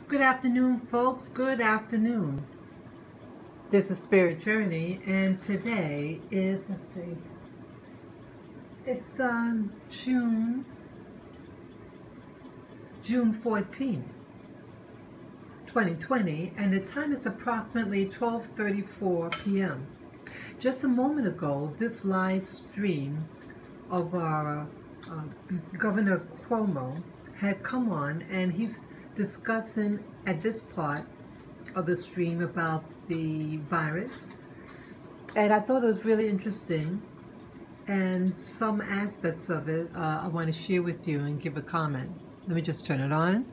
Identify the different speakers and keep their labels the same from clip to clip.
Speaker 1: Good afternoon, folks. Good afternoon. This is Spirit Journey, and today is, let's see, it's June 14th, 2020, and the time is approximately 12:34 p.m. Just a moment ago, this live stream of our Governor Cuomo had come on, and he's discussing at this part of the stream about the virus, and I thought it was really interesting, and some aspects of it I want to share with you and give a comment. Let me just turn it on.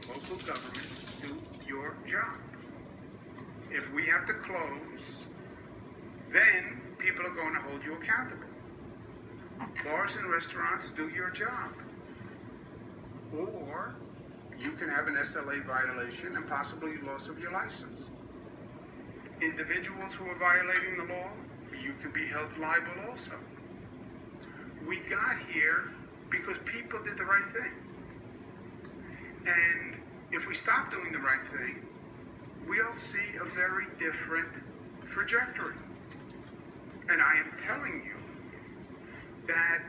Speaker 2: Local government, do your job. If we have to close, then people are going to hold you accountable. Bars and restaurants, do your job. Or you can have an SLA violation and possibly loss of your license. Individuals who are violating the law, you can be held liable also. We got here because people did the right thing. And if we stop doing the right thing, we'll see a very different trajectory. And I am telling you that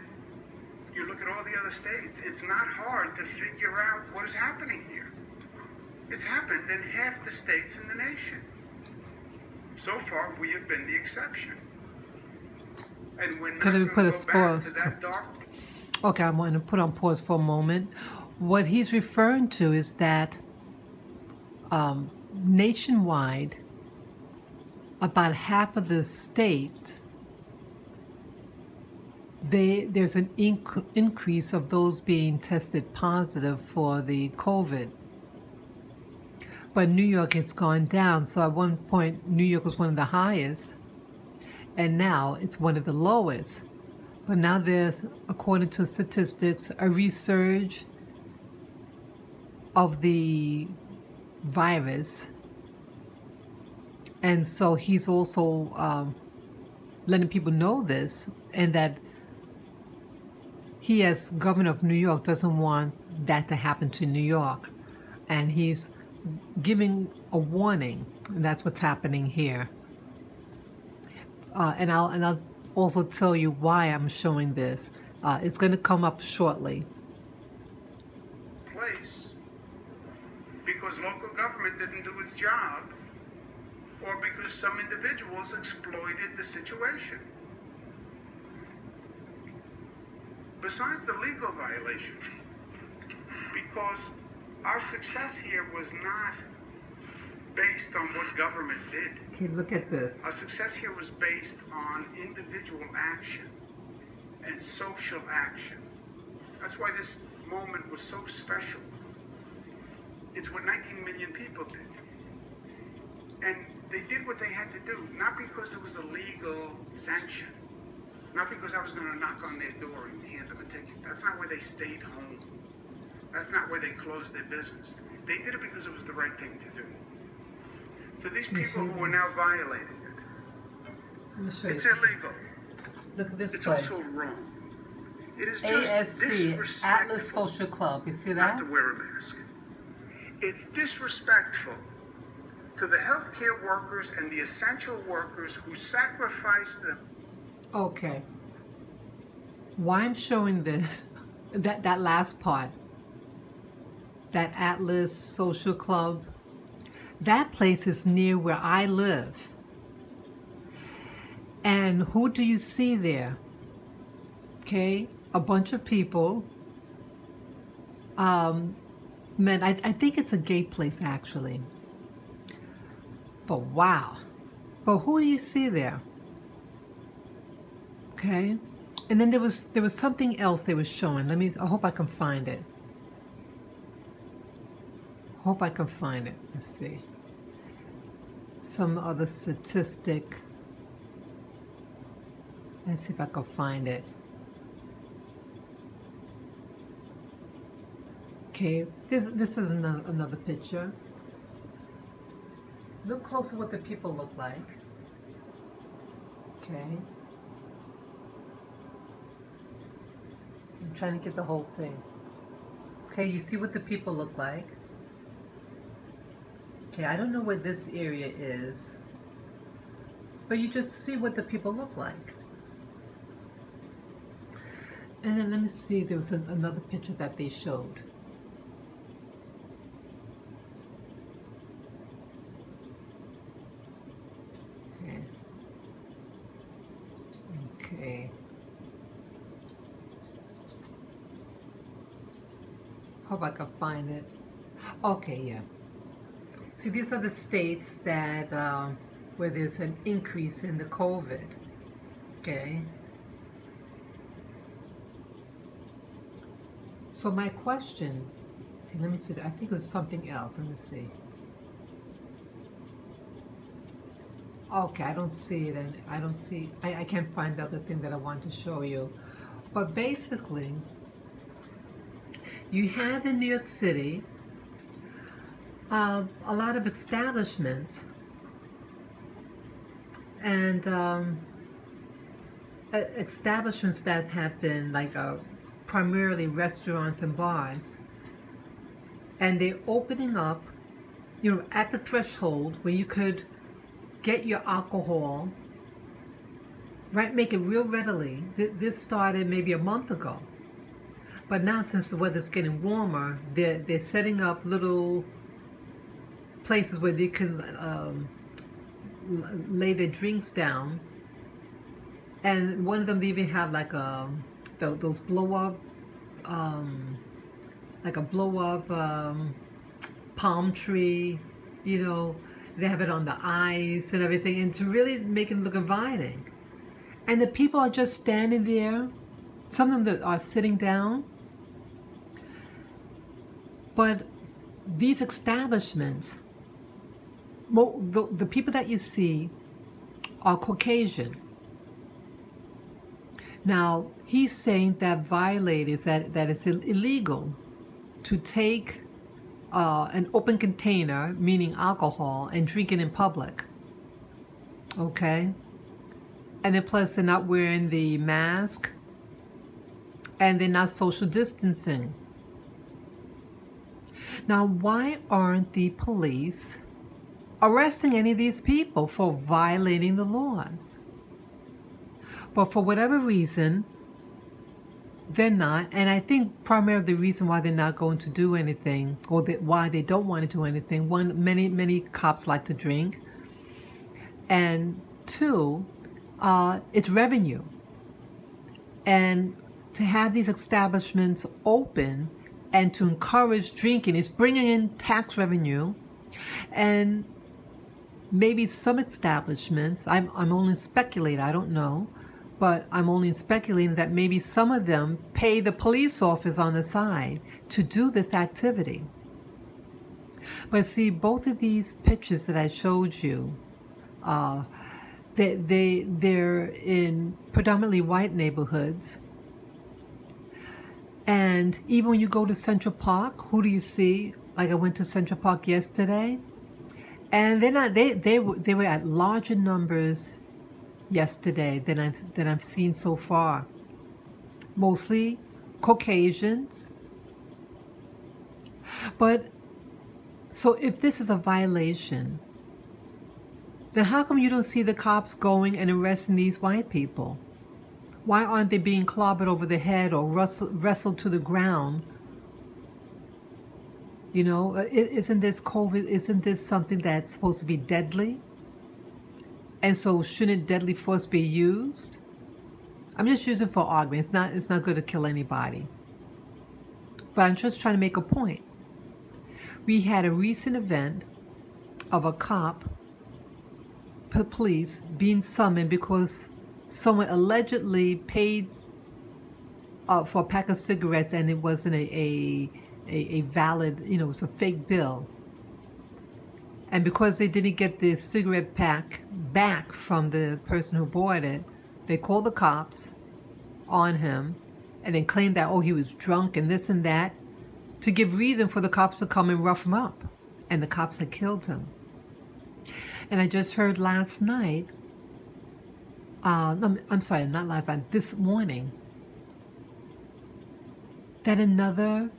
Speaker 2: you look at all the other states, it's not hard to figure out what is happening here. It's happened in half the states in the nation. So far, we have been the exception. And we're not going to go back to that dark.
Speaker 1: Okay, I'm going to put on pause for a moment. What he's referring to is that nationwide, about half of the state, there's an increase of those being tested positive for the COVID. But New York has gone down. So at one point, New York was one of the highest, and now it's one of the lowest. But now there's, according to statistics, a resurge of the virus. And so he's also letting people know this, and that he, as governor of New York, doesn't want that to happen to New York. And he's giving a warning, and that's what's happening here. And I'll also tell you why I'm showing this. It's going to come up shortly.
Speaker 2: Place because local government didn't do its job, or because some individuals exploited the situation. Besides the legal violation, because our success here was not based on what government did.
Speaker 1: Okay, look at this.
Speaker 2: Our success here was based on individual action and social action. That's why this moment was so special. It's what 19 million people did. And they did what they had to do, not because there was a legal sanction, not because I was going to knock on their door and hand them a ticket. That's not why they stayed home. That's not why they closed their business. They did it because it was the right thing to do. To these people who are now violating it, it's illegal.
Speaker 1: Look at this
Speaker 2: It's
Speaker 1: place.
Speaker 2: also wrong. It is just
Speaker 1: ASC,
Speaker 2: disrespectful
Speaker 1: Atlas Social Club. You see
Speaker 2: not
Speaker 1: that?
Speaker 2: to wear a mask. It's disrespectful to the healthcare workers and the essential workers who sacrificed them.
Speaker 1: Okay. Why I'm showing this, that last part, that Atlas Social Club, that place is near where I live. And who do you see there? Okay, a bunch of people. Man, I think it's a gay place actually. But wow. But who do you see there? Okay. And then there was something else they were showing. I hope I can find it. Hope I can find it. Let's see. Some other statistic. Let's see if I can find it. Okay, this is another picture. Look closer what the people look like. Okay. I'm trying to get the whole thing. Okay, you see what the people look like. Okay, I don't know where this area is, but you just see what the people look like. And then let me see, there was another picture that they showed. Okay. Okay. Hope I can find it. Okay, yeah. See, these are the states that where there's an increase in the COVID. Okay. So my question, okay, let me see. I think it was something else. Let me see. Okay, I don't see it, and I don't see. I can't find the other thing that I want to show you. But basically, you have in New York City a lot of establishments and establishments that have been like primarily restaurants and bars, and they're opening up, you know, at the threshold where you could get your alcohol, right? Make it real readily. This started maybe a month ago. But now, since the weather's getting warmer, they're setting up little places where they can lay their drinks down. And one of them even had like those blow up, like a blow up palm tree, you know. They have it on the ice and everything, and to really make it look inviting. And the people are just standing there. Some of them are sitting down. But these establishments, the people that you see are Caucasian. Now, he's saying that violators, that it's illegal to take an open container, meaning alcohol, and drink it in public. Okay? And then plus they're not wearing the mask, and they're not social distancing. Now, why aren't the police arresting any of these people for violating the laws? But for whatever reason, they're not. And I think primarily the reason why they're not going to do anything, or why they don't want to do anything, one, many cops like to drink. And two, it's revenue. And to have these establishments open and to encourage drinking is bringing in tax revenue. And maybe some establishments, I'm only speculating, I don't know, but I'm only speculating that maybe some of them pay the police office on the side to do this activity. But see, both of these pictures that I showed you, they're in predominantly white neighborhoods. And even when you go to Central Park, who do you see? Like I went to Central Park yesterday, and they were at larger numbers yesterday than I've seen so far. Mostly Caucasians. But so if this is a violation, then how come you don't see the cops going and arresting these white people? Why aren't they being clobbered over the head or wrestled to the ground? You know, isn't this COVID, isn't this something that's supposed to be deadly? And so shouldn't deadly force be used? I'm just using for argument. It's not going to kill anybody. But I'm just trying to make a point. We had a recent event of a cop, police, being summoned because someone allegedly paid for a pack of cigarettes, and it wasn't a valid, you know, it was a fake bill. And because they didn't get the cigarette pack back from the person who bought it, they called the cops on him and then claimed that, oh, he was drunk and this and that, to give reason for the cops to come and rough him up. And the cops had killed him. And I just heard last night, I'm sorry, not last night, this morning, that another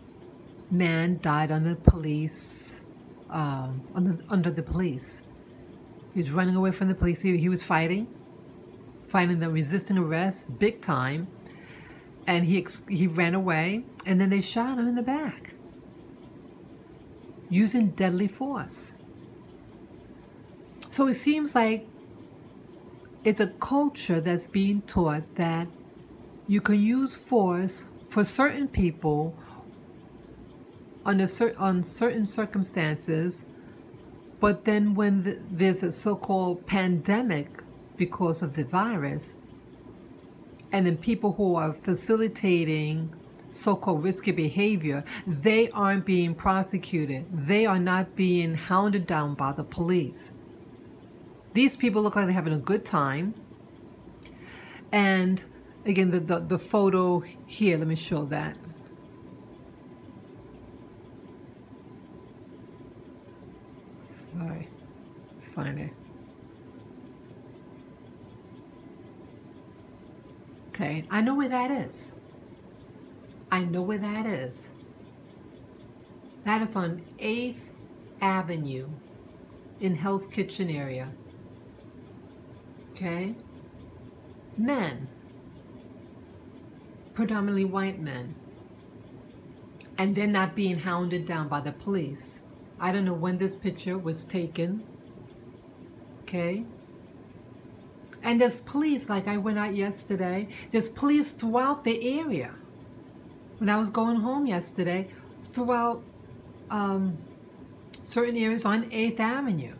Speaker 1: man died under police, under the police. He was running away from the police. He was fighting the resisting arrest, big time. And he ran away, and then they shot him in the back using deadly force. So it seems like it's a culture that's being taught that you can use force for certain people on certain circumstances, but then when there's a so-called pandemic because of the virus, and then people who are facilitating so-called risky behavior, they aren't being prosecuted. They are not being hounded down by the police. These people look like they're having a good time. And again, the photo here, let me show that. Sorry, find it. Okay, I know where that is. I know where that is. That is on 8th Avenue in Hell's Kitchen area. Okay? Men. Predominantly white men. And they're not being hounded down by the police. I don't know when this picture was taken. Okay? And there's police, like I went out yesterday, there's police throughout the area. When I was going home yesterday, throughout certain areas on 8th Avenue.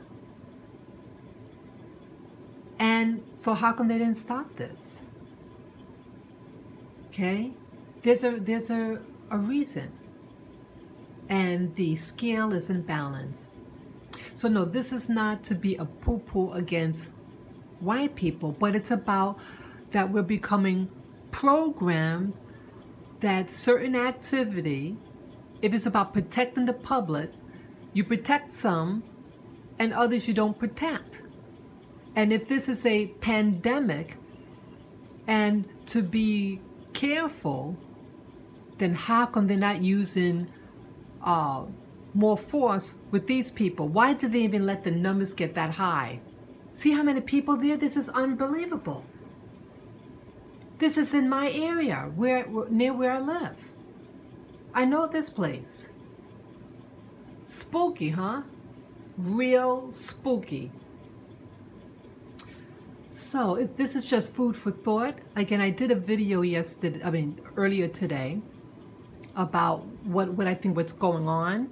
Speaker 1: And so how come they didn't stop this? Okay? There's a reason. And the scale is in balance. So no, this is not to be a poo-poo against white people, but it's about that we're becoming programmed that certain activity, if it's about protecting the public, you protect some and others you don't protect. And if this is a pandemic and to be careful, then how come they're not using more force with these people? Why do they even let the numbers get that high? See how many people there? This is unbelievable. This is in my area, near where I live. I know this place. Spooky, huh? Real spooky. So if this is just food for thought. Again, I did a video earlier today about what I think what's going on,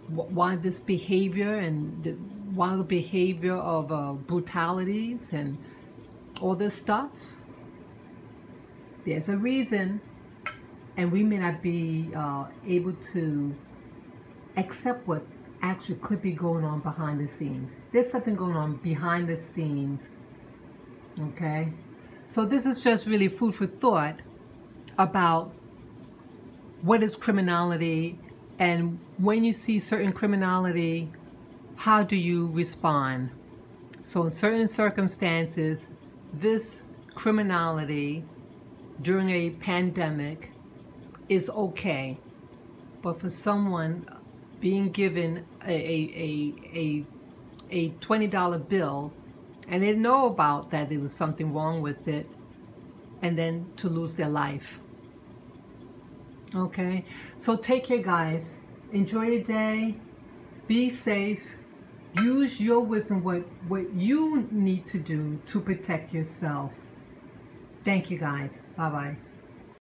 Speaker 1: why this behavior and why the behavior of brutalities and all this stuff. There's a reason, and we may not be able to accept what actually could be going on behind the scenes. There's something going on behind the scenes, okay? So this is just really food for thought about what is criminality, and when you see certain criminality, how do you respond? So in certain circumstances, this criminality during a pandemic is okay, but for someone being given a $20 bill and they didn't know about that there was something wrong with it, and then to lose their life. Okay, so take care, guys. Enjoy your day. Be safe. Use your wisdom, what you need to do to protect yourself. Thank you, guys. Bye-bye.